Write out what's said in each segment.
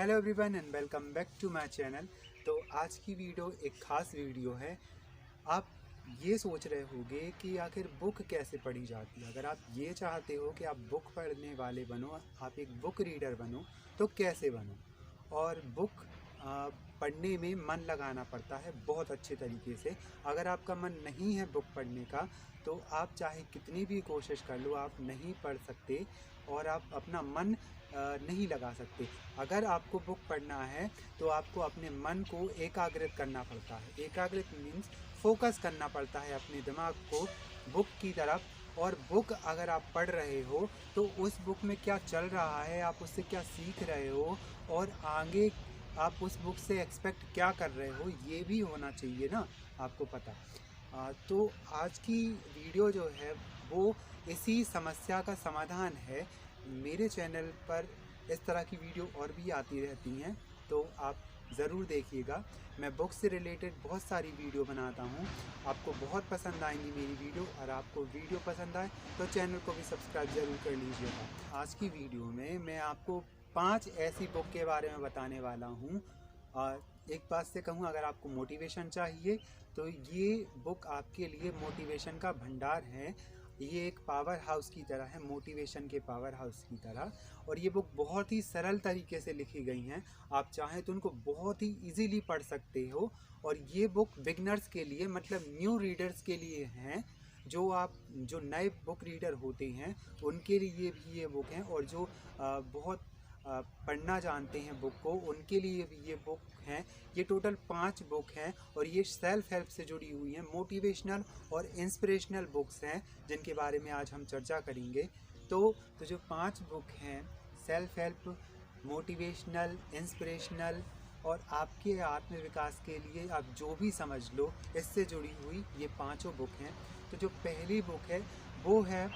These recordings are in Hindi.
Hello everyone and welcome back to my channel. तो आज की वीडियो एक ख़ास वीडियो है। आप ये सोच रहे होंगे कि आखिर बुक कैसे पढ़ी जाती है। अगर आप ये चाहते हो कि आप बुक पढ़ने वाले बनो, आप एक बुक रीडर बनो, तो कैसे बनो। और बुक पढ़ने में मन लगाना पड़ता है बहुत अच्छे तरीके से। अगर आपका मन नहीं है बुक पढ़ने का तो आप चाहे कितनी भी कोशिश कर लो, आप नहीं पढ़ सकते और आप अपना मन नहीं लगा सकते। अगर आपको बुक पढ़ना है तो आपको अपने मन को एकाग्रित करना पड़ता है। एकाग्रित मीन्स फोकस करना पड़ता है अपने दिमाग को बुक की तरफ। और बुक अगर आप पढ़ रहे हो तो उस बुक में क्या चल रहा है, आप उससे क्या सीख रहे हो और आगे आप उस बुक से एक्सपेक्ट क्या कर रहे हो, ये भी होना चाहिए ना आपको पता। तो आज की वीडियो जो है वो इसी समस्या का समाधान है। मेरे चैनल पर इस तरह की वीडियो और भी आती रहती हैं, तो आप ज़रूर देखिएगा। मैं बुक से रिलेटेड बहुत सारी वीडियो बनाता हूँ, आपको बहुत पसंद आएंगी मेरी वीडियो। और आपको वीडियो पसंद आए तो चैनल को भी सब्सक्राइब ज़रूर कर लीजिएगा। आज की वीडियो में मैं आपको 5 ऐसी बुक के बारे में बताने वाला हूँ। एक बात से कहूँ, अगर आपको मोटिवेशन चाहिए तो ये बुक आपके लिए मोटिवेशन का भंडार है। ये एक पावर हाउस की तरह है, मोटिवेशन के पावर हाउस की तरह। और ये बुक बहुत ही सरल तरीके से लिखी गई हैं, आप चाहें तो उनको बहुत ही इजीली पढ़ सकते हो। और ये बुक बिगनर्स के लिए, मतलब न्यू रीडर्स के लिए हैं। जो नए बुक रीडर होते हैं उनके लिए भी ये बुक हैं, और जो बहुत पढ़ना जानते हैं बुक को, उनके लिए भी ये बुक हैं। ये टोटल 5 बुक हैं और ये सेल्फ हेल्प से जुड़ी हुई हैं, मोटिवेशनल और इंस्पिरेशनल बुक्स हैं जिनके बारे में आज हम चर्चा करेंगे। तो जो 5 बुक हैं, सेल्फ हेल्प, मोटिवेशनल, इंस्पिरेशनल और आपके आत्मविकास के लिए, आप जो भी समझ लो, इससे जुड़ी हुई ये 5 बुक हैं। तो जो पहली बुक है वो है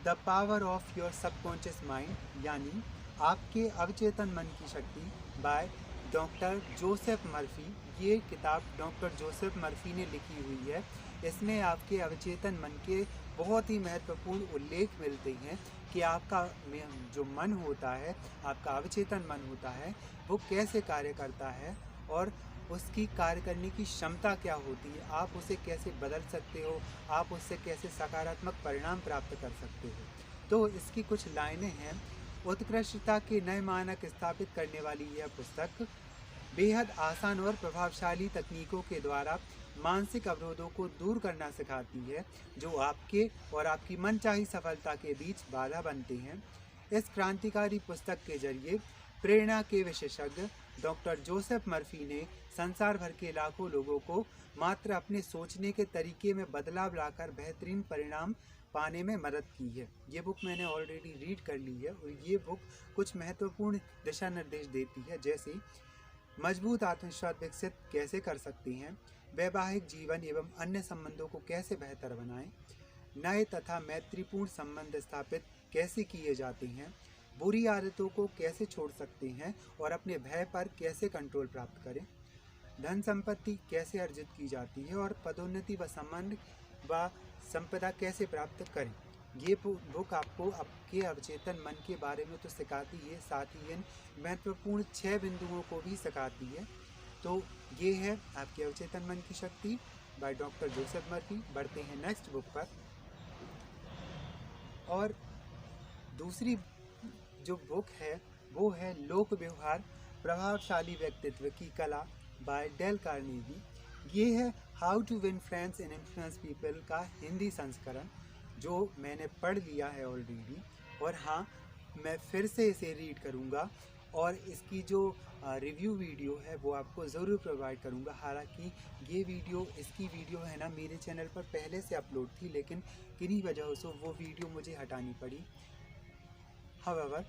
the power of your subconscious mind, यानी आपके अवचेतन मन की शक्ति, बाय डॉक्टर जोसेफ मर्फी। ये किताब डॉक्टर जोसेफ मर्फी ने लिखी हुई है। इसमें आपके अवचेतन मन के बहुत ही महत्वपूर्ण उल्लेख मिलते हैं कि आपका जो मन होता है, आपका अवचेतन मन होता है, वो कैसे कार्य करता है और उसकी कार्य करने की क्षमता क्या होती है, आप उसे कैसे बदल सकते हो, आप उससे कैसे सकारात्मक परिणाम प्राप्त कर सकते हो। तो इसकी कुछ लाइनें हैं। उत्कृष्टता के नए मानक स्थापित करने वाली यह पुस्तक बेहद आसान और प्रभावशाली तकनीकों के द्वारा मानसिक अवरोधों को दूर करना सिखाती है, जो आपके और आपकी मनचाही सफलता के बीच बाधा बनते हैं। इस क्रांतिकारी पुस्तक के जरिए प्रेरणा के विशेषज्ञ डॉक्टर जोसेफ मर्फी ने संसार भर के लाखों लोगों को मात्र अपने सोचने के तरीके में बदलाव लाकर बेहतरीन परिणाम पाने में मदद की है। ये बुक मैंने ऑलरेडी रीड कर ली है और ये बुक कुछ महत्वपूर्ण दिशा निर्देश देती है, जैसे मजबूत आत्मविश्वास विकसित कैसे कर सकते हैं, वैवाहिक जीवन एवं अन्य संबंधों को कैसे बेहतर बनाएं, नए तथा मैत्रीपूर्ण संबंध स्थापित कैसे किए जाते हैं, बुरी आदतों को कैसे छोड़ सकते हैं और अपने भय पर कैसे कंट्रोल प्राप्त करें, धन संपत्ति कैसे अर्जित की जाती है और पदोन्नति व सम्मान व संपदा कैसे प्राप्त करें। ये बुक आपको आपके अवचेतन मन के बारे में तो सिखाती है, साथ ही इन महत्वपूर्ण 6 बिंदुओं को भी सिखाती है। तो ये है आपके अवचेतन मन की शक्ति बाय डॉक्टर जोसेफ मर्फी। बढ़ते हैं नेक्स्ट बुक पर। और दूसरी जो बुक है वो है लोक व्यवहार, प्रभावशाली व्यक्तित्व की कला बाय डेल कार्नेगी। ये है how to win friends and influence people का हिंदी संस्करण, जो मैंने पढ़ लिया है ऑलरेडी। और हाँ, मैं फिर से इसे रीड करूँगा और इसकी जो रिव्यू वीडियो है वो आपको ज़रूर प्रोवाइड करूँगा। हालांकि इसकी वीडियो है ना, मेरे चैनल पर पहले से अपलोड थी, लेकिन किन्हीं वजहों से वो वीडियो मुझे हटानी पड़ी। हाउएवर,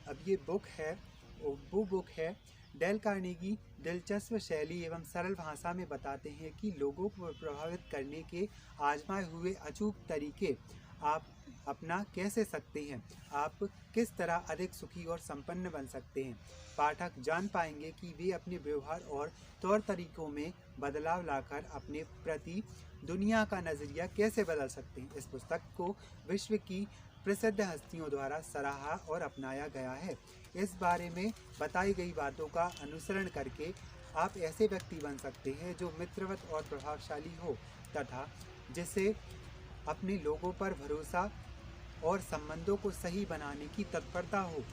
अब ये बुक है, वो बुक है डेल कार्नेगी दिलचस्प शैली एवं सरल भाषा में बताते हैं कि लोगों को प्रभावित करने के आजमाए हुए अचूक तरीके आप अपना कैसे सकते हैं, आप किस तरह अधिक सुखी और संपन्न बन सकते हैं। पाठक जान पाएंगे कि वे अपने व्यवहार और तौर तरीकों में बदलाव लाकर अपने प्रति दुनिया का नज़रिया कैसे बदल सकते हैं। इस पुस्तक को विश्व की प्रसिद्ध हस्तियों द्वारा सराहा और अपनाया गया है। इस बारे में बताई गई बातों का अनुसरण करके आप ऐसे व्यक्ति बन सकते हैं जो मित्रवत और प्रभावशाली हो तथा जिसे अपने लोगों पर भरोसा और संबंधों को सही बनाने की तत्परता हो।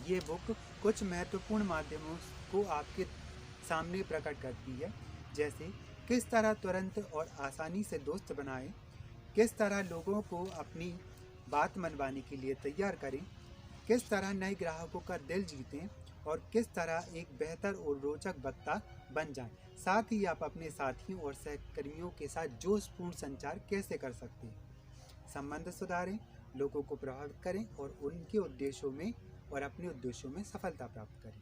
ये बुक कुछ महत्वपूर्ण माध्यमों को आपके सामने प्रकट करती है, जैसे किस तरह तुरंत और आसानी से दोस्त बनाएं, किस तरह लोगों को अपनी बात मनवाने के लिए तैयार करें, किस तरह नए ग्राहकों का दिल जीतें और किस तरह एक बेहतर और रोचक वक्ता बन जाएं। साथ ही आप अपने साथियों और सहकर्मियों के साथ जोशपूर्ण संचार कैसे कर सकते हैं, संबंध सुधारें, लोगों को प्रभावित करें और उनके उद्देश्यों में और अपने उद्देश्यों में सफलता प्राप्त करें।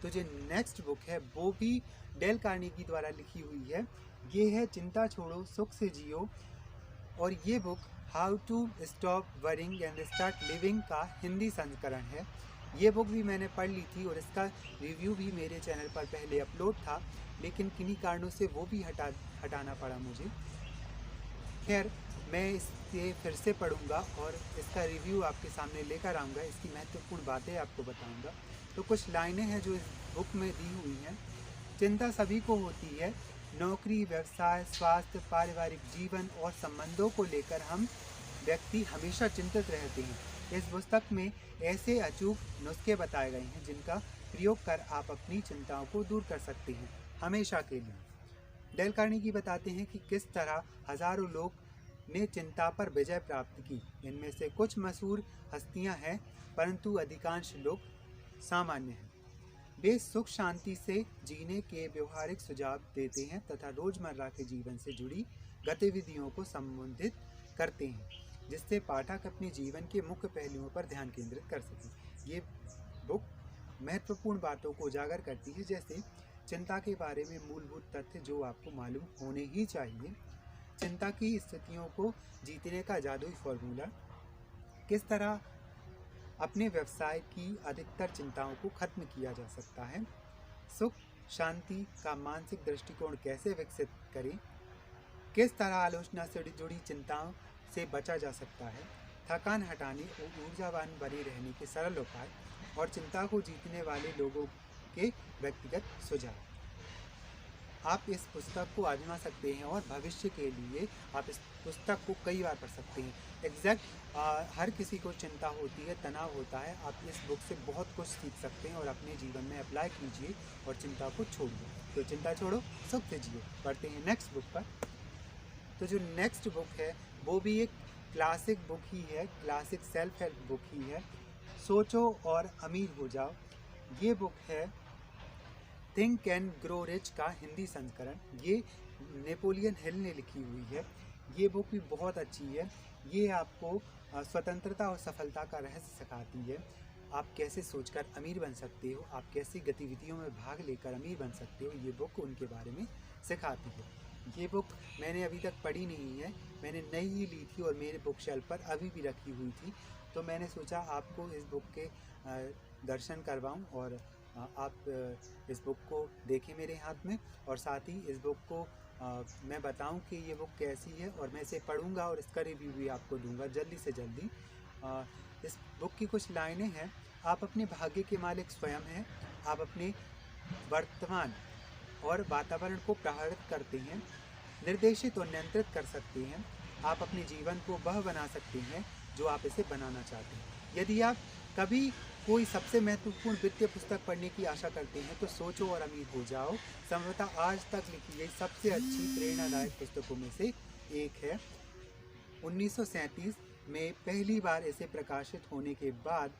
तो जो नेक्स्ट बुक है वो भी डेल कार्नेगी द्वारा लिखी हुई है। ये है चिंता छोड़ो सुख से जियो, और ये book how to stop worrying and start living का हिंदी संस्करण है। ये बुक भी मैंने पढ़ ली थी और इसका रिव्यू भी मेरे चैनल पर पहले अपलोड था, लेकिन किन्हीं कारणों से वो भी हटाना पड़ा मुझे। खैर, मैं इसे फिर से पढ़ूंगा और इसका रिव्यू आपके सामने लेकर आऊँगा, इसकी महत्वपूर्ण बातें आपको बताऊंगा। तो कुछ लाइनें हैं जो इस बुक में दी हुई हैं। चिंता सभी को होती है, नौकरी, व्यवसाय, स्वास्थ्य, पारिवारिक जीवन और संबंधों को लेकर हम व्यक्ति हमेशा चिंतित रहते हैं। इस पुस्तक में ऐसे अचूक नुस्खे बताए गए हैं जिनका प्रयोग कर आप अपनी चिंताओं को दूर कर सकते हैं हमेशा के लिए। डेल कार्नेगी बताते हैं कि किस तरह हजारों लोग ने चिंता पर विजय प्राप्त की। इनमें से कुछ मशहूर हस्तियां हैं, परंतु अधिकांश लोग सामान्य हैं। वे सुख शांति से जीने के व्यवहारिक सुझाव देते हैं तथा रोजमर्रा के जीवन से जुड़ी गतिविधियों को संबोधित करते हैं, जिससे पाठक अपने जीवन के मुख्य पहलुओं पर ध्यान केंद्रित कर सकें। ये बुक महत्वपूर्ण बातों को उजागर करती है, जैसे चिंता के बारे में मूलभूत तथ्य जो आपको मालूम होने ही चाहिए, चिंता की स्थितियों को जीतने का जादुई फॉर्मूला, किस तरह अपने व्यवसाय की अधिकतर चिंताओं को खत्म किया जा सकता है, सुख शांति का मानसिक दृष्टिकोण कैसे विकसित करें, किस तरह आलोचना से जुड़ी चिंताओं से बचा जा सकता है, थकान हटाने और ऊर्जावान बने रहने के सरल उपाय और चिंता को जीतने वाले लोगों के व्यक्तिगत सुझाव। आप इस पुस्तक को आजमा सकते हैं और भविष्य के लिए आप इस पुस्तक को कई बार पढ़ सकते हैं। हर किसी को चिंता होती है, तनाव होता है। आप इस बुक से बहुत कुछ सीख सकते हैं और अपने जीवन में अप्लाई कीजिए और चिंता को छोड़िए। तो चिंता छोड़ो, सुख से जियो। बढ़ते हैं नेक्स्ट बुक पर। तो जो नेक्स्ट बुक है वो भी एक क्लासिक बुक ही है, क्लासिक सेल्फ हेल्प बुक ही है, सोचो और अमीर हो जाओ। ये बुक है थिंक एंड ग्रो रिच का हिंदी संस्करण। ये नेपोलियन हिल ने लिखी हुई है। ये बुक भी बहुत अच्छी है। ये आपको स्वतंत्रता और सफलता का रहस्य सिखाती है। आप कैसे सोचकर अमीर बन सकते हो, आप कैसी गतिविधियों में भाग लेकर अमीर बन सकते हो, ये बुक उनके बारे में सिखाती है। ये बुक मैंने अभी तक पढ़ी नहीं है, मैंने नई ही ली थी और मेरे बुक शेल्फ पर अभी भी रखी हुई थी। तो मैंने सोचा आपको इस बुक के दर्शन करवाऊं और आप इस बुक को देखें मेरे हाथ में, और साथ ही इस बुक को मैं बताऊं कि ये बुक कैसी है, और मैं इसे पढ़ूंगा और इसका रिव्यू भी आपको दूंगा जल्दी से जल्दी। इस बुक की कुछ लाइनें हैं। आप अपने भाग्य के मालिक स्वयं हैं। आप अपने वर्तमान और वातावरण को प्रभावित करते हैं, निर्देशित और नियंत्रित कर सकते हैं। आप अपने जीवन को वह बना सकते हैं जो आप इसे बनाना चाहते हैं। यदि आप कभी कोई सबसे महत्वपूर्ण वित्तीय पुस्तक पढ़ने की आशा करते हैं तो सोचो और अमीर हो जाओ संभवतः आज तक लिखी गई सबसे अच्छी प्रेरणादायक पुस्तकों में से एक है। 1937 में पहली बार इसे प्रकाशित होने के बाद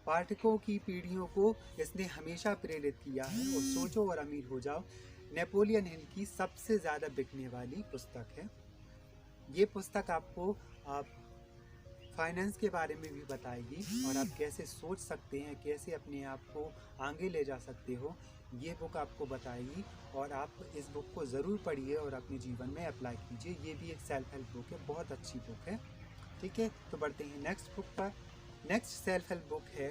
पाठकों की पीढ़ियों को इसने हमेशा प्रेरित किया है। और सोचो और अमीर हो जाओ नेपोलियन हिल की सबसे ज़्यादा बिकने वाली पुस्तक है। ये पुस्तक आपको फाइनेंस के बारे में भी बताएगी और आप कैसे सोच सकते हैं, कैसे अपने आप को आगे ले जा सकते हो, ये बुक आपको बताएगी। और आप इस बुक को ज़रूर पढ़िए और अपने जीवन में अप्लाई कीजिए। ये भी एक सेल्फ हेल्प बुक है, बहुत अच्छी बुक है। ठीक है, तो बढ़ते हैं नेक्स्ट बुक पर। नेक्स्ट सेल्फ हेल्प बुक है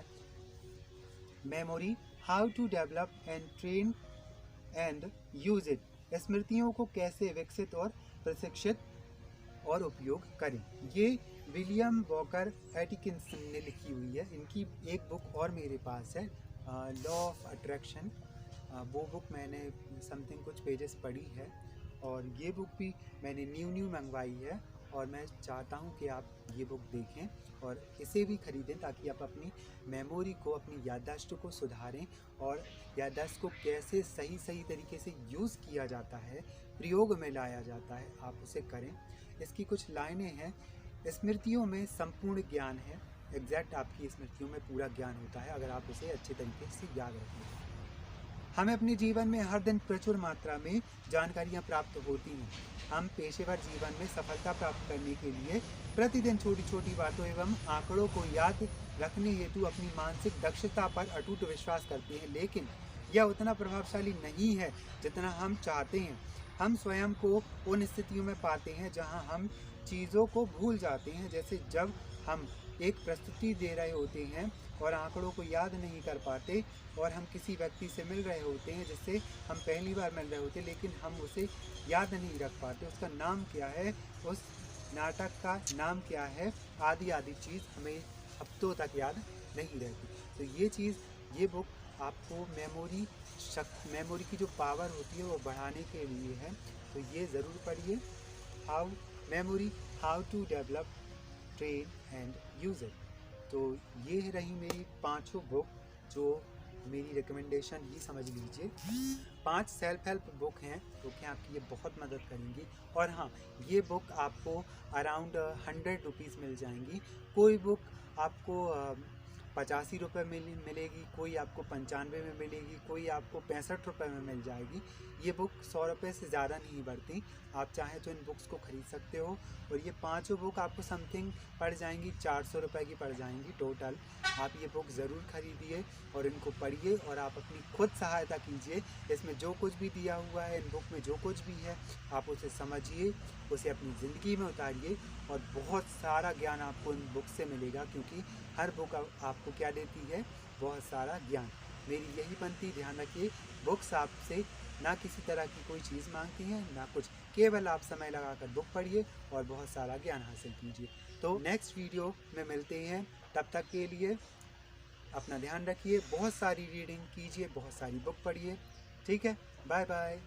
memory, how to develop and train and use it. स्मृतियों को कैसे विकसित और प्रशिक्षित और उपयोग करें। ये विलियम वॉकर एटकिंसन ने लिखी हुई है। इनकी एक बुक और मेरे पास है, लॉ ऑफ अट्रैक्शन। वो बुक मैंने समथिंग कुछ पेजेस पढ़ी है, और ये बुक भी मैंने न्यू मंगवाई है, और मैं चाहता हूँ कि आप ये बुक देखें और इसे भी ख़रीदें, ताकि आप अपनी मेमोरी को, अपनी याददाश्त को सुधारें, और याददाश्त को कैसे सही तरीके से यूज़ किया जाता है, प्रयोग में लाया जाता है, आप उसे करें। इसकी कुछ लाइनें हैं। स्मृतियों में संपूर्ण ज्ञान है। एग्जैक्ट आपकी स्मृतियों में पूरा ज्ञान होता है, अगर आप उसे अच्छे तरीके से याद रखें। हमें अपने जीवन में हर दिन प्रचुर मात्रा में जानकारियाँ प्राप्त होती हैं। हम पेशेवर जीवन में सफलता प्राप्त करने के लिए प्रतिदिन छोटी छोटी बातों एवं आंकड़ों को याद रखने हेतु अपनी मानसिक दक्षता पर अटूट विश्वास करते हैं, लेकिन यह उतना प्रभावशाली नहीं है जितना हम चाहते हैं। हम स्वयं को उन स्थितियों में पाते हैं जहां हम चीज़ों को भूल जाते हैं, जैसे जब हम एक प्रस्तुति दे रहे होते हैं और आंकड़ों को याद नहीं कर पाते, और हम किसी व्यक्ति से मिल रहे होते हैं जिससे हम पहली बार मिल रहे होते हैं, लेकिन हम उसे याद नहीं रख पाते, उसका नाम क्या है, उस नाटक का नाम क्या है, आदि चीज़ हमें हफ्तों तक याद नहीं रहती। तो ये बुक आपको मेमोरी की जो पावर होती है वो बढ़ाने के लिए है, तो ये ज़रूर पढ़िए। How to develop, train and use it. तो ये रही मेरी 5 बुक, जो मेरी रिकमेंडेशन ही समझ लीजिए। 5 सेल्फ हेल्प बुक हैं, बुक आपकी ये बहुत मदद करेंगी। और हाँ, ये बुक आपको अराउंड 100 रुपीज़ मिल जाएंगी। कोई बुक आपको 85 रुपये मिलेगी, कोई आपको 95 में मिलेगी, कोई आपको 65 रुपये में मिल जाएगी। ये बुक 100 रुपये से ज़्यादा नहीं बढ़ती। आप चाहें तो इन बुक्स को ख़रीद सकते हो, और ये 5 बुक आपको समथिंग पड़ जाएंगी 400 रुपये की पड़ जाएंगी टोटल। आप ये बुक ज़रूर खरीदिए और इनको पढ़िए, और आप अपनी खुद सहायता कीजिए। इसमें जो कुछ भी दिया हुआ है, इन बुक में जो कुछ भी है, आप उसे समझिए, उसे अपनी ज़िंदगी में उतारिए, और बहुत सारा ज्ञान आपको इन बुक से मिलेगा, क्योंकि हर बुक आपको क्या देती है, बहुत सारा ज्ञान। मेरी यही पंक्ति ध्यान रखिए, बुक्स आपसे ना किसी तरह की कोई चीज़ मांगती हैं, ना कुछ, केवल आप समय लगाकर बुक पढ़िए और बहुत सारा ज्ञान हासिल कीजिए। तो नेक्स्ट वीडियो में मिलते हैं, तब तक के लिए अपना ध्यान रखिए, बहुत सारी रीडिंग कीजिए, बहुत सारी बुक पढ़िए। ठीक है, बाय बाय।